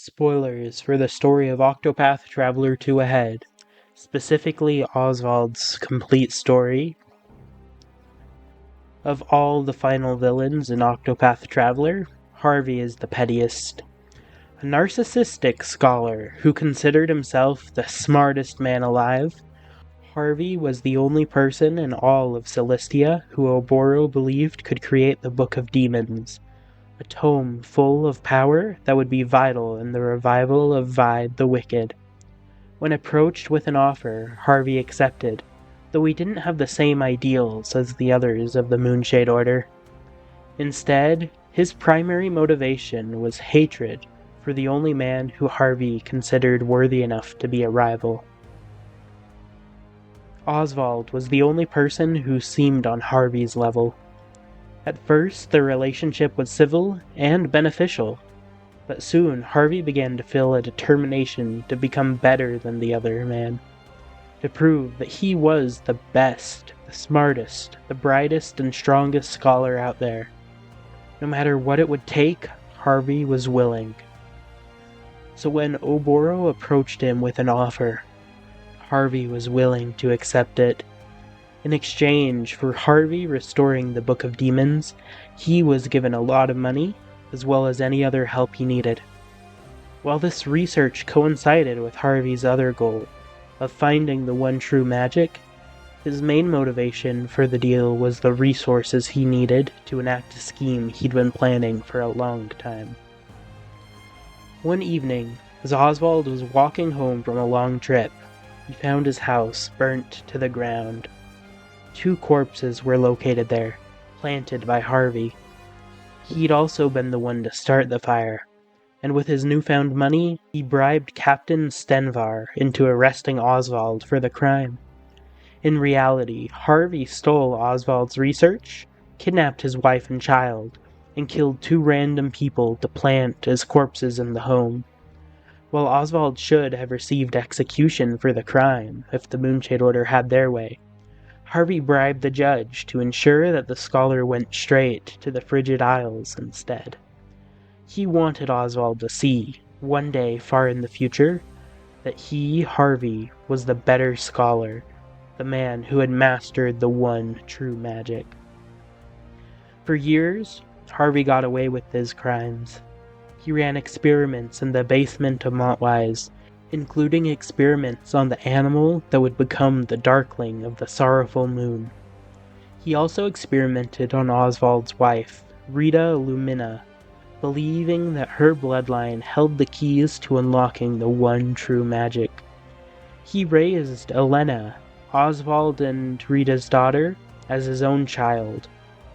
Spoilers for the story of Octopath Traveler 2 ahead, specifically Osvald's complete story. Of all the final villains in Octopath Traveler, Harvey is the pettiest. A narcissistic scholar who considered himself the smartest man alive, Harvey was the only person in all of Celestia who Oboro believed could create the Book of Demons, a tome full of power that would be vital in the revival of Vide the Wicked. When approached with an offer, Harvey accepted, though he didn't have the same ideals as the others of the Moonshade Order. Instead, his primary motivation was hatred for the only man who Harvey considered worthy enough to be a rival. Osvald was the only person who seemed on Harvey's level. At first, their relationship was civil and beneficial, but soon Harvey began to feel a determination to become better than the other man, to prove that he was the best, the smartest, the brightest and strongest scholar out there. No matter what it would take, Harvey was willing. So when Oboro approached him with an offer, Harvey was willing to accept it. In exchange for Harvey restoring the Book of Demons, he was given a lot of money, as well as any other help he needed. While this research coincided with Harvey's other goal, of finding the one true magic, his main motivation for the deal was the resources he needed to enact a scheme he'd been planning for a long time. One evening, as Osvald was walking home from a long trip, he found his house burnt to the ground. 2 corpses were located there, planted by Harvey. He'd also been the one to start the fire, and with his newfound money, he bribed Captain Stenvar into arresting Osvald for the crime. In reality, Harvey stole Osvald's research, kidnapped his wife and child, and killed 2 random people to plant as corpses in the home. While Osvald should have received execution for the crime if the Moonshade Order had their way, Harvey bribed the judge to ensure that the scholar went straight to the Frigid Isles instead. He wanted Osvald to see, one day far in the future, that he, Harvey, was the better scholar, the man who had mastered the one true magic. For years, Harvey got away with his crimes. He ran experiments in the basement of Montwise, including experiments on the animal that would become the Darkling of the Sorrowful Moon. He also experimented on Osvald's wife, Rita Lumina, believing that her bloodline held the keys to unlocking the one true magic. He raised Elena, Osvald and Rita's daughter, as his own child,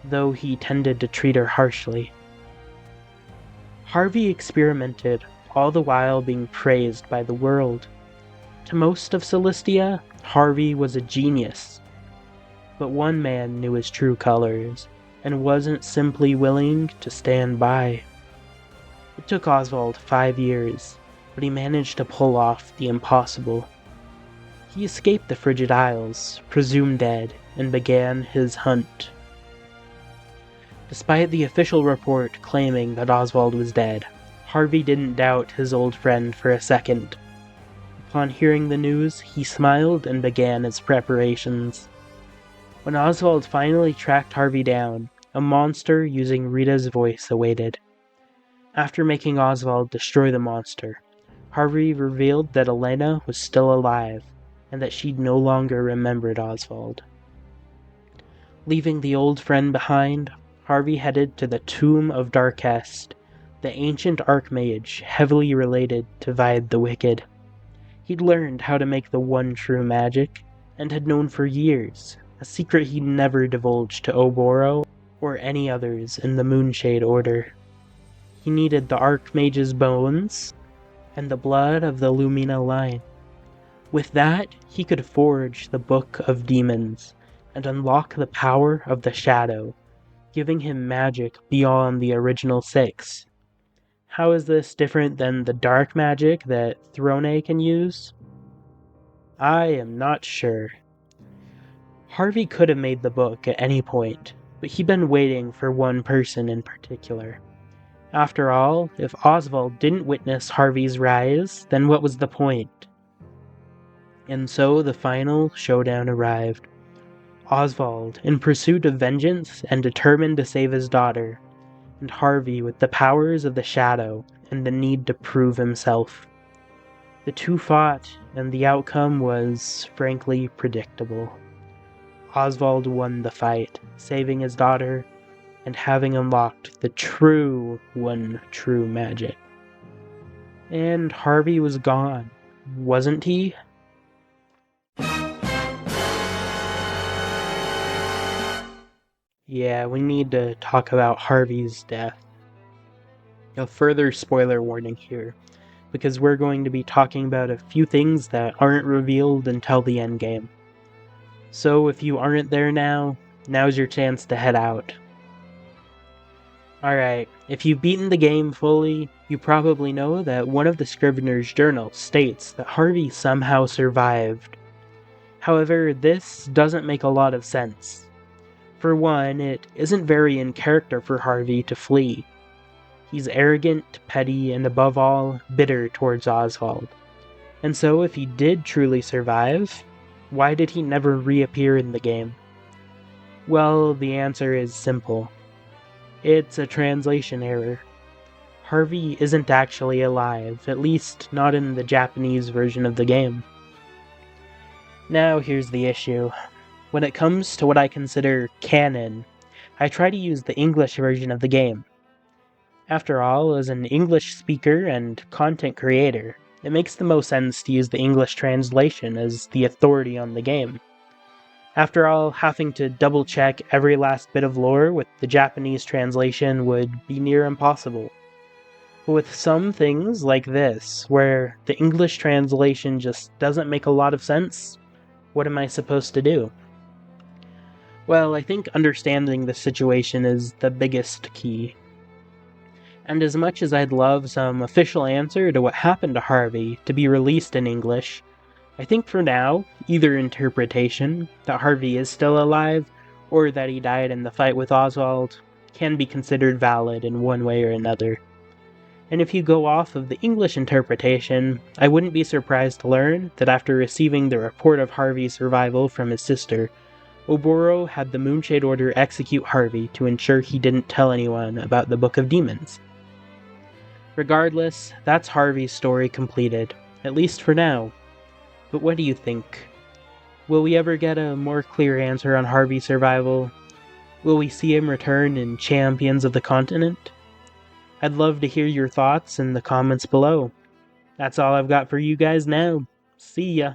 though he tended to treat her harshly. Harvey experimented, all the while being praised by the world. To most of Celestia, Harvey was a genius. But one man knew his true colors, and wasn't simply willing to stand by. It took Osvald 5 years, but he managed to pull off the impossible. He escaped the Frigid Isles, presumed dead, and began his hunt. Despite the official report claiming that Osvald was dead, Harvey didn't doubt his old friend for a second. Upon hearing the news, he smiled and began his preparations. When Osvald finally tracked Harvey down, a monster using Rita's voice awaited. After making Osvald destroy the monster, Harvey revealed that Elena was still alive, and that she no longer remembered Osvald. Leaving the old friend behind, Harvey headed to the Tomb of Darkest, the ancient archmage heavily related to Vide the Wicked. He'd learned how to make the one true magic, and had known for years, a secret he'd never divulged to Oboro or any others in the Moonshade Order. He needed the archmage's bones, and the blood of the Lumina line. With that, he could forge the Book of Demons, and unlock the power of the Shadow, giving him magic beyond the original 6. How is this different than the dark magic that Throne can use? I am not sure. Harvey could have made the book at any point, but he'd been waiting for one person in particular. After all, if Osvald didn't witness Harvey's rise, then what was the point? And so the final showdown arrived. Osvald, in pursuit of vengeance and determined to save his daughter, and Harvey with the powers of the shadow and the need to prove himself. The two fought, and the outcome was, frankly, predictable. Osvald won the fight, saving his daughter and having unlocked the true magic. And Harvey was gone, wasn't he? Yeah, we need to talk about Harvey's death. A further spoiler warning here, because we're going to be talking about a few things that aren't revealed until the endgame. So if you aren't there now, now's your chance to head out. Alright, if you've beaten the game fully, you probably know that one of the Scrivener's journals states that Harvey somehow survived. However, this doesn't make a lot of sense. For one, it isn't very in character for Harvey to flee. He's arrogant, petty, and above all, bitter towards Osvald. And so if he did truly survive, why did he never reappear in the game? Well, the answer is simple. It's a translation error. Harvey isn't actually alive, at least not in the Japanese version of the game. Now here's the issue. When it comes to what I consider canon, I try to use the English version of the game. After all, as an English speaker and content creator, it makes the most sense to use the English translation as the authority on the game. After all, having to double-check every last bit of lore with the Japanese translation would be near impossible. But with some things like this, where the English translation just doesn't make a lot of sense, what am I supposed to do? Well, I think understanding the situation is the biggest key. And as much as I'd love some official answer to what happened to Harvey to be released in English, I think for now, either interpretation, that Harvey is still alive, or that he died in the fight with Osvald, can be considered valid in one way or another. And if you go off of the English interpretation, I wouldn't be surprised to learn that after receiving the report of Harvey's survival from his sister, Oboro had the Moonshade Order execute Harvey to ensure he didn't tell anyone about the Book of Demons. Regardless, that's Harvey's story completed, at least for now. But what do you think? Will we ever get a more clear answer on Harvey's survival? Will we see him return in Champions of the Continent? I'd love to hear your thoughts in the comments below. That's all I've got for you guys now. See ya!